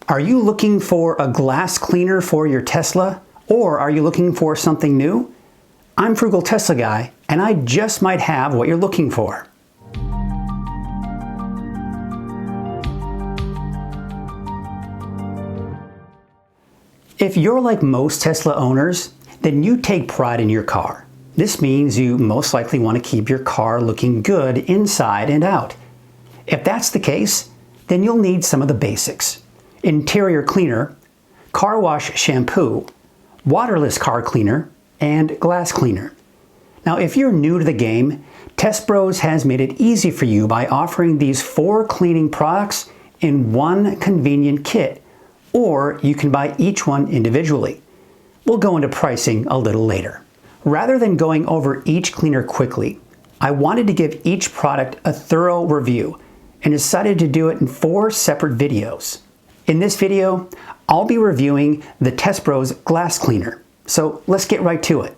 Are you looking for a glass cleaner for your Tesla? Or are you looking for something new? I'm Frugal Tesla Guy, and I just might have what you're looking for. If you're like most Tesla owners, then you take pride in your car. This means you most likely want to keep your car looking good inside and out. If that's the case, then you'll need some of the basics: interior cleaner, car wash shampoo, waterless car cleaner, and glass cleaner. Now, if you're new to the game, TesBros has made it easy for you by offering these 4 cleaning products in one convenient kit, or you can buy each one individually. We'll go into pricing a little later. Rather than going over each cleaner quickly, I wanted to give each product a thorough review and decided to do it in 4 separate videos. In this video, I'll be reviewing the TesBros Glass Cleaner. So let's get right to it.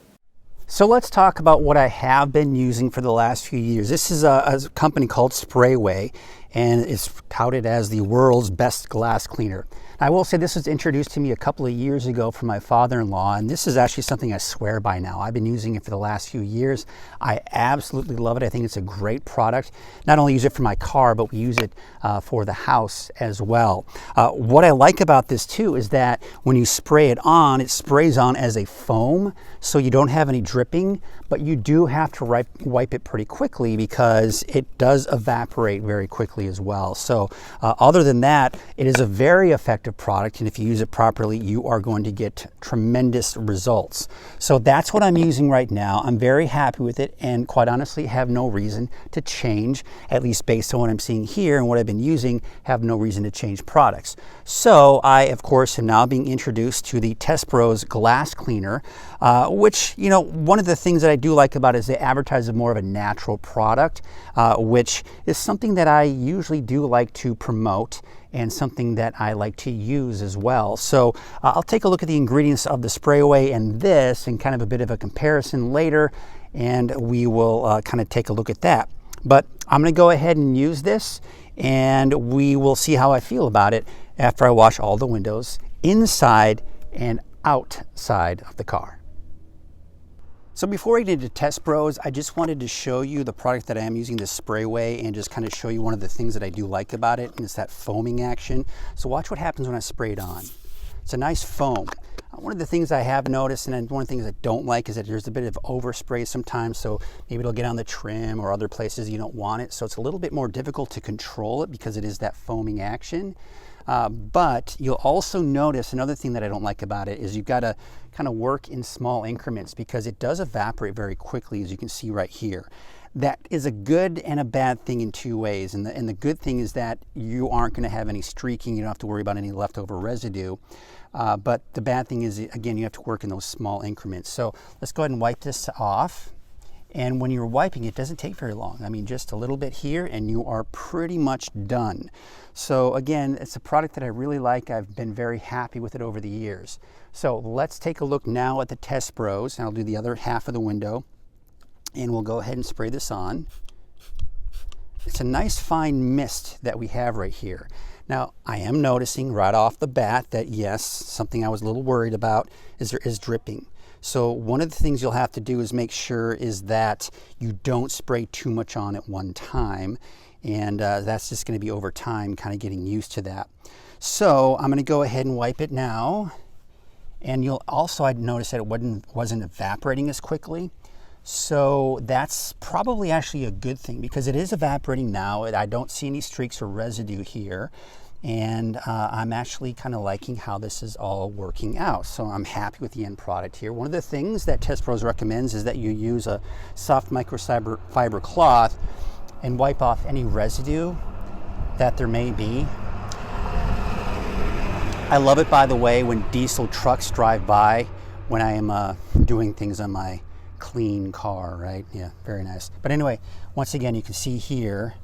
So let's talk about what I have been using for the last few years. This is a company called Sprayway, and it's touted as the world's best glass cleaner. I will say this was introduced to me a couple of years ago from my father-in-law, and this is actually something I swear by now. I've been using it for the last few years. I absolutely love it. I think it's a great product. Not only use it for my car, but we use it for the house as well. What I like about this too is that when you spray it on, it sprays on as a foam, so you don't have any dripping, but you do have to wipe it pretty quickly because it does evaporate very quickly as well. So other than that, it is a very effective product, and if you use it properly, you are going to get tremendous results. So that's what I'm using right now. I'm very happy with it, and quite honestly have no reason to change, at least based on what I'm seeing here and what I've been using, have no reason to change products. So I, of course, am now being introduced to the TesBros Glass Cleaner, which, you know, one of the things that I do like about it is they advertise as more of a natural product, which is something that I usually do like to promote and something that I like to use as well. So I'll take a look at the ingredients of the Sprayway and this and kind of a bit of a comparison later, and we will kind of take a look at that. But I'm going to go ahead and use this, and we will see how I feel about it after I wash all the windows inside and outside of the car. So before we get into TesBros, I just wanted to show you the product that I am using, the Sprayway, and just kind of show you one of the things that I do like about it, and it's that foaming action. So watch what happens when I spray it on. It's a nice foam. One of the things I have noticed, and one of the things I don't like, is that there's a bit of overspray sometimes, so maybe it'll get on the trim or other places you don't want it. So it's a little bit more difficult to control it because it is that foaming action. But you'll also notice another thing that I don't like about it is you've got to kind of work in small increments because it does evaporate very quickly, as you can see right here. That is a good and a bad thing in 2 ways. And the good thing is that you aren't going to have any streaking. You don't have to worry about any leftover residue. But the bad thing is, again, you have to work in those small increments. So let's go ahead and wipe this off. And when you're wiping, it doesn't take very long. I mean, just a little bit here and you are pretty much done. So again, it's a product that I really like. I've been very happy with it over the years. So let's take a look now at the TesBros, and I'll do the other half of the window, and we'll go ahead and spray this on. It's a nice fine mist that we have right here. Now, I am noticing right off the bat that yes, something I was a little worried about is there is dripping. So one of the things you'll have to do is make sure is that you don't spray too much on at one time, and that's just going to be over time kind of getting used to that. So I'm going to go ahead and wipe it now, and you'll also, I noticed that it wasn't evaporating as quickly. So that's probably actually a good thing because it is evaporating now. I don't see any streaks or residue here. And I'm actually kind of liking how this is all working out. So I'm happy with the end product here. One of the things that TesBros recommends is that you use a soft microfiber cloth and wipe off any residue that there may be. I love it, by the way, when diesel trucks drive by when I am doing things on my clean car, right? Yeah, very nice. But anyway, once again, you can see here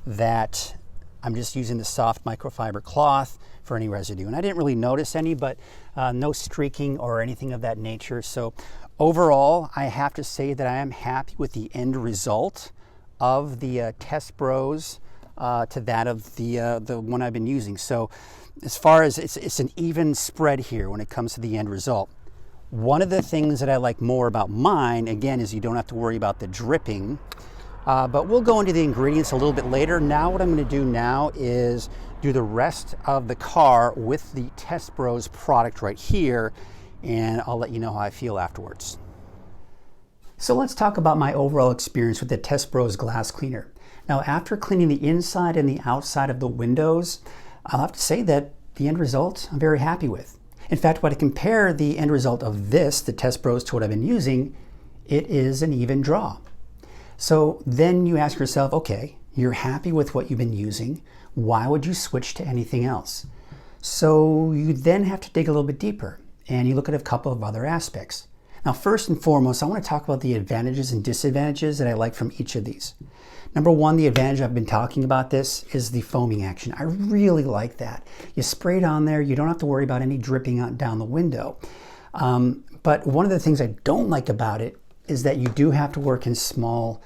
that I'm just using the soft microfiber cloth for any residue. And I didn't really notice any, but no streaking or anything of that nature. So overall, I have to say that I am happy with the end result of the TesBros to that of the one I've been using. So as far as it's an even spread here when it comes to the end result. One of the things that I like more about mine, again, is you don't have to worry about the dripping. But we'll go into the ingredients a little bit later. Now what I'm going to do now is do the rest of the car with the TesBros product right here, and I'll let you know how I feel afterwards. So let's talk about my overall experience with the TesBros Glass Cleaner. Now, after cleaning the inside and the outside of the windows, I'll have to say that the end result I'm very happy with. In fact, when I compare the end result of this, the TesBros, to what I've been using, it is an even draw. So then you ask yourself, okay, you're happy with what you've been using. Why would you switch to anything else? So you then have to dig a little bit deeper, and you look at a couple of other aspects. Now, first and foremost, I want to talk about the advantages and disadvantages that I like from each of these. Number one, the advantage I've been talking about this is the foaming action. I really like that. You spray it on there, you don't have to worry about any dripping out down the window. But one of the things I don't like about it is that you do have to work in small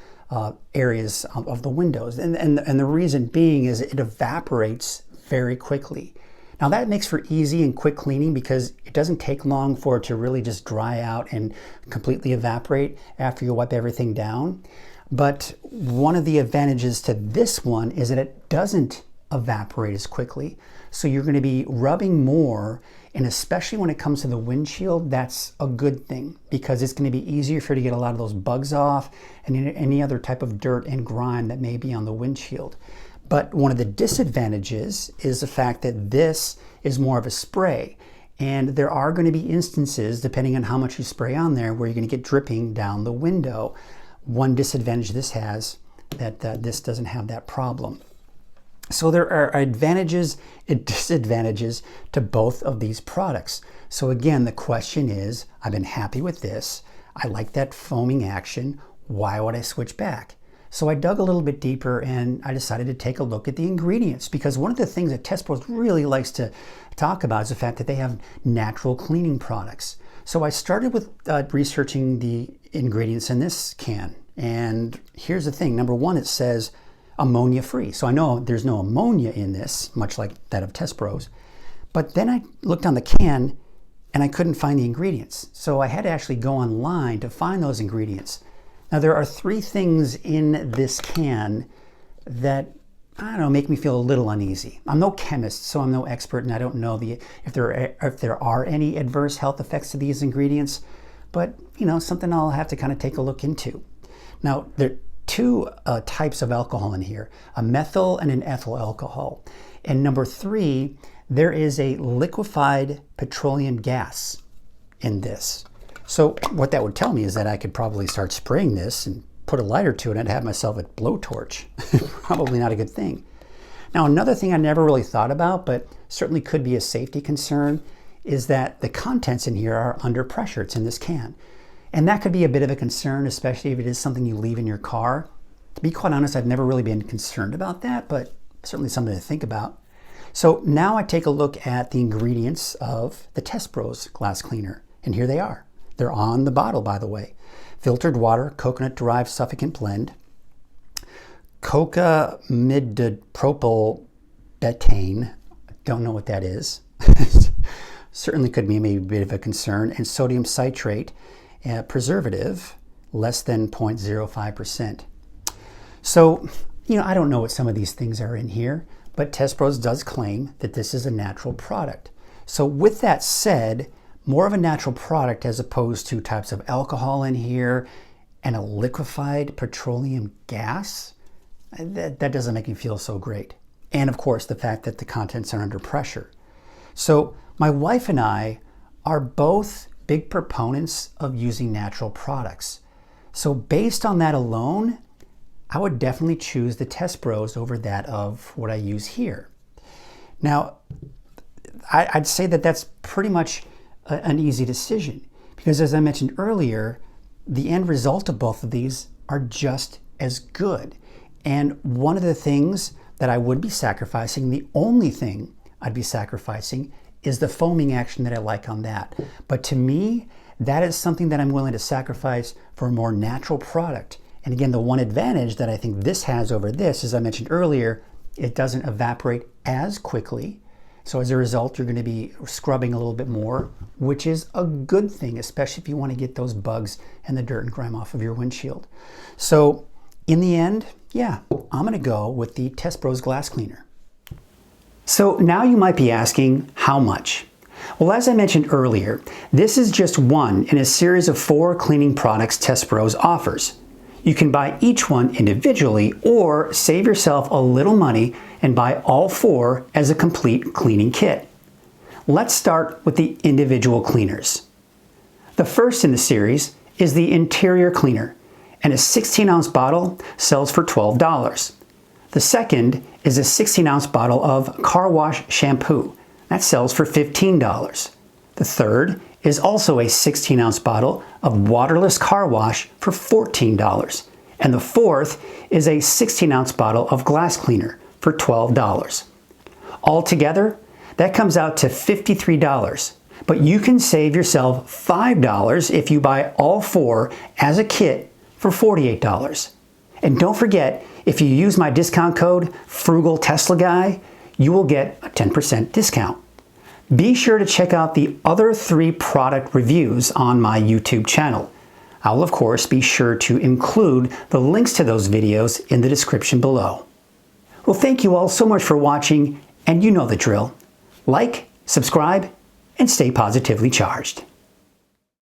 areas of the windows. And the reason being is it evaporates very quickly. Now that makes for easy and quick cleaning because it doesn't take long for it to really just dry out and completely evaporate after you wipe everything down. But one of the advantages to this one is that it doesn't evaporate as quickly. So you're going to be rubbing more, and especially when it comes to the windshield, that's a good thing because it's going to be easier for you to get a lot of those bugs off and any other type of dirt and grime that may be on the windshield. But one of the disadvantages is the fact that this is more of a spray. And there are going to be instances, depending on how much you spray on there, where you're going to get dripping down the window. One disadvantage this has, that this doesn't have that problem. So there are advantages and disadvantages to both of these products. So again, the question is, I've been happy with this. I like that foaming action. Why would I switch back? So I dug a little bit deeper and I decided to take a look at the ingredients, because one of the things that TesBros really likes to talk about is the fact that they have natural cleaning products. So I started with researching the ingredients in this can. And here's the thing. Number one, it says ammonia free. So I know there's no ammonia in this, much like that of TesBros. But then I looked on the can and I couldn't find the ingredients. So I had to actually go online to find those ingredients. Now there are three things in this can that, I don't know, make me feel a little uneasy. I'm no chemist, so I'm no expert, and I don't know if there are any adverse health effects to these ingredients, but something I'll have to kind of take a look into. Now, there are two types of alcohol in here, a methyl and an ethyl alcohol. And number three, there is a liquefied petroleum gas in this. So what that would tell me is that I could probably start spraying this and put a lighter to it and have myself a blowtorch. Probably not a good thing. Now, another thing I never really thought about, but certainly could be a safety concern, is that the contents in here are under pressure. It's in this can. And that could be a bit of a concern, especially if it is something you leave in your car. To be quite honest, I've never really been concerned about that, but certainly something to think about. So now I take a look at the ingredients of the TesBros Glass Cleaner, and here they are. They're on the bottle, by the way. Filtered water, coconut-derived suffocant blend, coca midopropyl betaine, don't know what that is. Certainly could be maybe a bit of a concern, and sodium citrate, preservative, less than 0.05%. So, I don't know what some of these things are in here, but TesBros does claim that this is a natural product. So with that said, more of a natural product as opposed to types of alcohol in here and a liquefied petroleum gas, that doesn't make me feel so great. And of course, the fact that the contents are under pressure. So my wife and I are both big proponents of using natural products. So based on that alone, I would definitely choose the TesBros over that of what I use here. Now, I'd say that that's pretty much an easy decision because, as I mentioned earlier, the end result of both of these are just as good. And one of the things that I would be sacrificing, the only thing I'd be sacrificing, is the foaming action that I like on that. But to me, that is something that I'm willing to sacrifice for a more natural product. And again, the one advantage that I think this has over this, as I mentioned earlier, it doesn't evaporate as quickly. So as a result, you're going to be scrubbing a little bit more, which is a good thing, especially if you want to get those bugs and the dirt and grime off of your windshield. So in the end, yeah, I'm going to go with the TesBros Glass Cleaner. So now you might be asking, how much? Well, as I mentioned earlier, this is just one in a series of 4 cleaning products TesBros offers. You can buy each one individually or save yourself a little money and buy all 4 as a complete cleaning kit. Let's start with the individual cleaners. The first in the series is the interior cleaner, and a 16-ounce bottle sells for $12. The second is a 16-ounce bottle of car wash shampoo. That sells for $15. The third is also a 16-ounce bottle of waterless car wash for $14. And the fourth is a 16-ounce bottle of glass cleaner for $12. Altogether, that comes out to $53. But you can save yourself $5 if you buy all 4 as a kit for $48. And don't forget, if you use my discount code FrugalTeslaGuy, you will get a 10% discount. Be sure to check out the other 3 product reviews on my YouTube channel. I'll of course be sure to include the links to those videos in the description below. Well, thank you all so much for watching, and you know the drill. Like, subscribe, and stay positively charged.